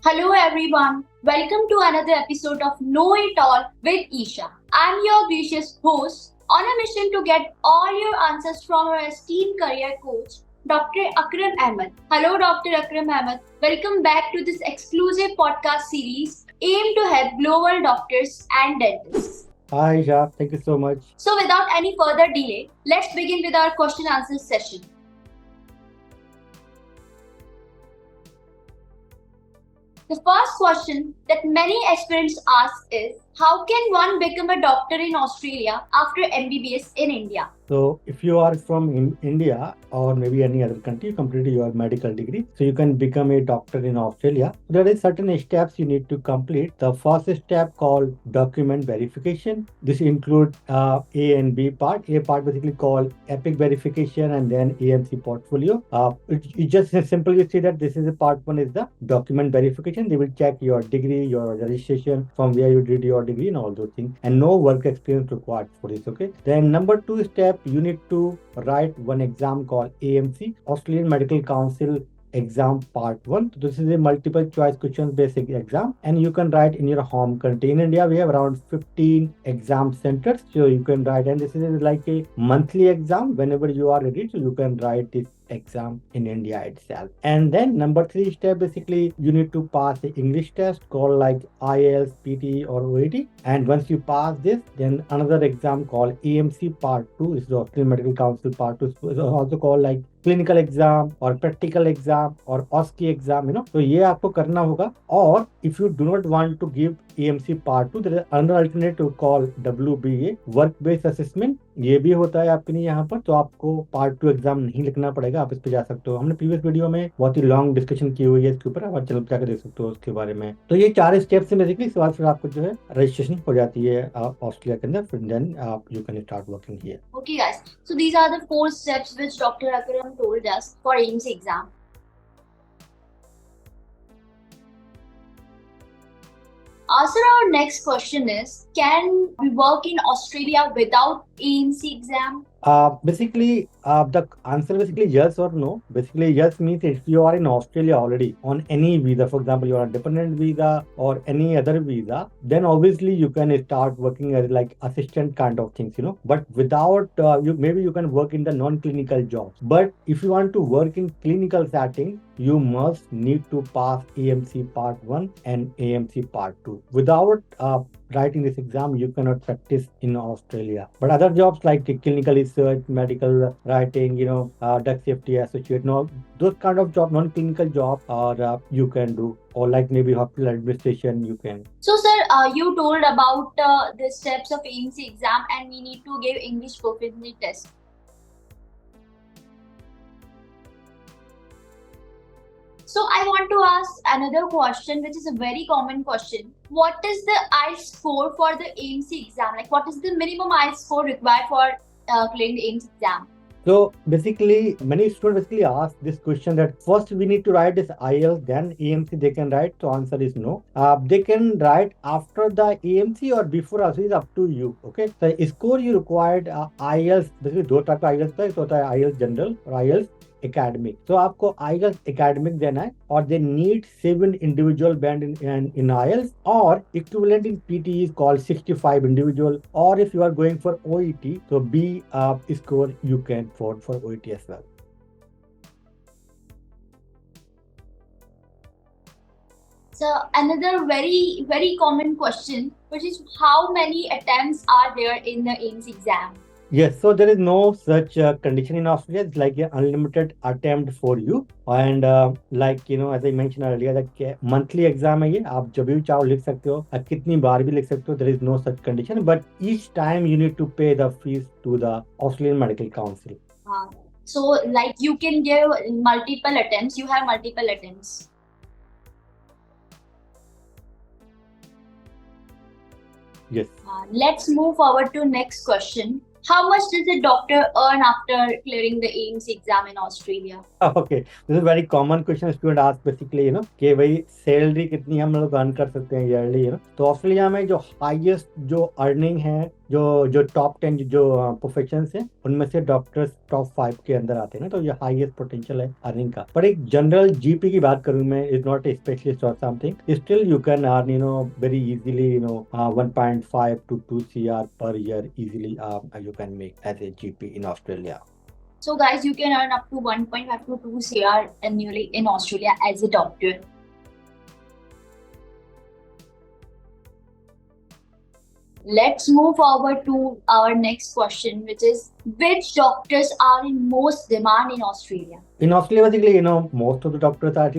Hello everyone. Welcome to another episode of Know It All with Isha. I'm your gracious host on a mission to get all your answers from our esteemed career coach, Dr. Akram Ahmad. Hello Dr. Akram Ahmad. Welcome back to this exclusive podcast series aimed to help global doctors and dentists. Hi, Isha. Thank you so much. So without any further delay, let's begin with our question answer session. The first question that many aspirants ask is, how can one become a doctor in Australia after MBBS in India? So, if you are from India or maybe any other country, you completed your medical degree, so you can become a doctor in Australia. There are certain steps you need to complete. The first step called document verification. This includes A and B part. A part basically called epic verification, and then AMC portfolio. You just simply see that this is a part one is the document verification. They will check your degree, your registration, from where you did your degree, and all those things, and no work experience required for this. Okay. Then number two step, you need to write one exam called AMC, Australian Medical Council exam part 1. So this is a multiple choice questions basic exam, and you can write in your home country. In India we have around 15 exam centers, so you can write, and this is like a monthly exam. Whenever you are ready, so you can write this exam in India itself. And then number 3 step, basically you need to pass the English test called like IELTS, PT or OET, and once you pass this, then another exam called AMC part 2 is the Australian Medical Council part 2, is also called like clinical exam or practical exam or OSCE exam, तो ये आपको करना होगा. और if you do not want to give AMC part 2, there is another alternative called WBA, work based assessment. ये भी होता है आपके लिए यहाँ पर, तो आपको पार्ट 2 एग्जाम नहीं लिखना पड़ेगा, आप इस पे जा सकते हो. हमने प्रीवियस वीडियो में बहुत ही लॉन्ग डिस्कशन की हुई है इसके ऊपर, आप चलो जाकर देख सकते हो उसके बारे में. तो ये 4 स्टेप्स से बेसिकली इसके बाद फिर आपको जो है रजिस्ट्रेशन हो जाती है ऑस्ट्रेलिया के अंदर, फिर then you can start working here. Okay guys, so these are the 4 steps which Dr. Akram told us for AIMS exam. Sir, our next question is, can we work in Australia without AMC exam? Basically, the answer basically yes or no. Basically, yes means if you are in Australia already on any visa, for example, you are on dependent visa or any other visa, then obviously you can start working as like assistant kind of things, But without maybe you can work in the non-clinical jobs. But if you want to work in clinical setting, you must need to pass AMC part 1 and AMC part 2. Without writing this exam, you cannot practice in Australia. But other jobs like clinical research, medical writing, drug safety associate, those kind of job, non-clinical job, or you can do, or like maybe hospital administration, you can. So sir, you told about the steps of AMC exam, and we need to give English proficiency test. So I want to ask another question, which is a very common question. What is the IELTS score for the AMC exam? Like, what is the minimum IELTS score required for clearing the AMC exam? So basically, many students basically ask this question that first we need to write this IELTS, then AMC they can write. So answer is no. They can write after the AMC or before also, is up to you. Okay. So score you required IELTS, basically दो type का IELTS है, तो होता है IELTS general और IELTS academic. तो आपको IELTS academic देना है, और they need 7 individual band in IELTS, or equivalent in PT is called 65 individual, or if you are going for OET, so B score you can for OET as well. So another very, very common question, which is how many attempts are there in the AIMS exam? Yes, so there is no such condition in Australia. It's like an unlimited attempt for you, and like as I mentioned earlier, that monthly exam है ये, आप जब भी चाहो लिख सकते हो, आप कितनी बार भी लिख सकते हो. There is no such condition, but each time you need to pay the fees to the Australian Medical Council. So like you can give multiple attempts. You have multiple attempts. Yes. Let's move forward to next question. How much does a doctor earn after clearing the AIMS exam in Australia? Okay, this is a very common question student ask basically, कि भाई salary कितनी हम लोग earn कर सकते हैं yearly, तो Australia में जो हाईएस्ट जो अर्निंग है जो जो टॉप 10 जो प्रोफेशन है उनमें से डॉक्टर्स टॉप 5 के अंदर आते हैं ना, तो ये हाईएस्ट पोटेंशियल है अर्निंग का। पर एक जनरल जीपी की बात करूं मैं, इज नॉट ए स्पेशलिस्ट और something, still you can earn very easily 1.5 to 2 CR per year easily, you can make as a GP in Australia. So guys, you can earn up to 1.5 to 2 CR annually in Australia as a doctor. Let's move forward to our next question, which is which doctors are in most demand in Australia? In Australia, basically, most of the doctors are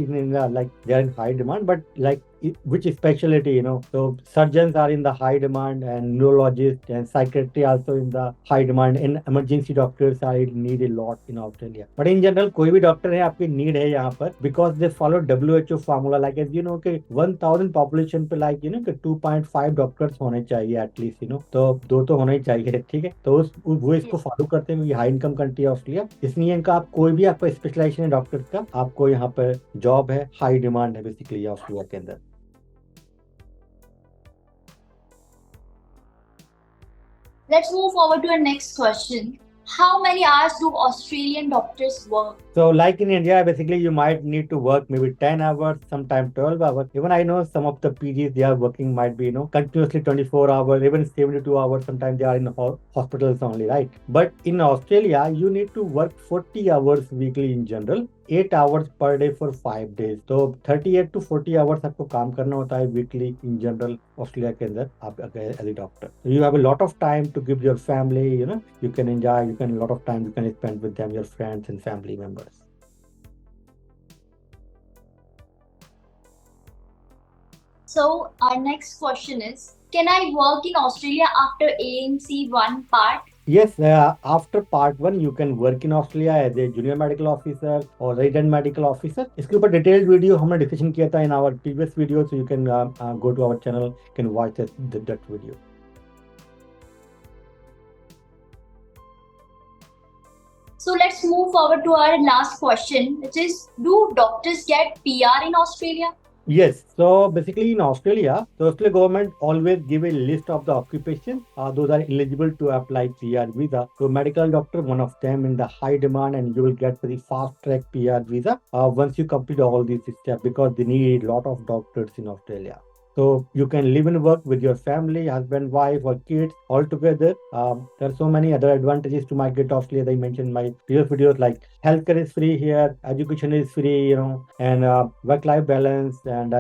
like they are in high demand, but like which specialty, so surgeons are in the high demand, and neurologists and psychiatry also in the high demand, and emergency doctors are in need a lot in Australia. But in general, कोई भी doctor है आपकी need है यहाँ पर, because they follow WHO formula, like as कि 1000 population पे like कि 2.5 डॉक्टर्स होने चाहिए एटलीस्ट, तो दो तो होने ही चाहिए, ठीक है। तो वो इसको फॉलो करते हैं, हाई इनकम कंट्री है ऑस्ट्रेलिया, इसलिए इनका आप कोई भी आपका स्पेशलाइजेशन है डॉक्टर का, आपको यहाँ पर जॉब है, हाई डिमांड है बेसिकली ऑस्ट्रेलिया के अंदर। Let's move forward to our next question. How many hours do Australian doctors work? So like in India, basically you might need to work maybe 10 hours, sometimes 12 hours. Even I know some of the PGs, they are working might be, continuously 24 hours, even 72 hours. Sometimes they are in hospitals only, right? But in Australia, you need to work 40 hours weekly in general, 8 hours per day for 5 days. तो 38 to 40 hours आपको काम करना होता है weekly in general Australia के अंदर आप as a doctor. So you have a lot of time to give your family, you can enjoy, you can a lot of time you can spend with them, your friends and family members. So our next question is, can I work in Australia after AMC 1 part? Yes, after part 1 you can work in Australia as a junior medical officer or resident medical officer. इसके ऊपर detailed video हमने discussion किया था in our previous video, so you can go to our channel, you can watch that video. So let's move forward to our last question, which is, do doctors get PR in Australia? Yes. So basically in Australia, the Australian government always give a list of the occupations. Those are eligible to apply PR visa. So medical doctor, one of them in the high demand, and you will get very fast track PR visa once you complete all these steps, because they need a lot of doctors in Australia. So you can live and work with your family, husband, wife, or kids all together. There are so many other advantages to migrate to Australia. As I mentioned in my previous videos, like healthcare is free here, education is free, and work-life balance, and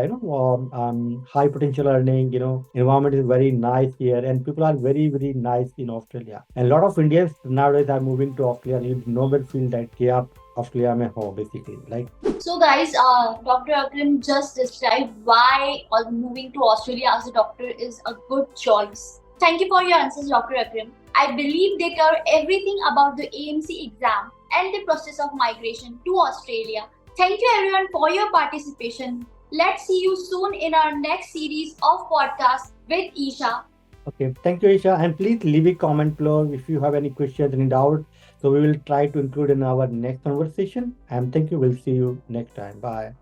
high potential earning. Environment is very nice here, and people are very very nice in Australia. And a lot of Indians nowadays are moving to Australia. You nowhere feel that Australia mein ho, basically, like. So guys, Dr. Akram just described why moving to Australia as a doctor is a good choice. Thank you for your answers, Dr. Akram. I believe they cover everything about the AMC exam and the process of migration to Australia. Thank you everyone for your participation. Let's see you soon in our next series of podcasts with Isha. Okay, thank you, Isha, and please leave a comment below if you have any questions, any doubts. So we will try to include in our next conversation. And thank you. We'll see you next time. Bye.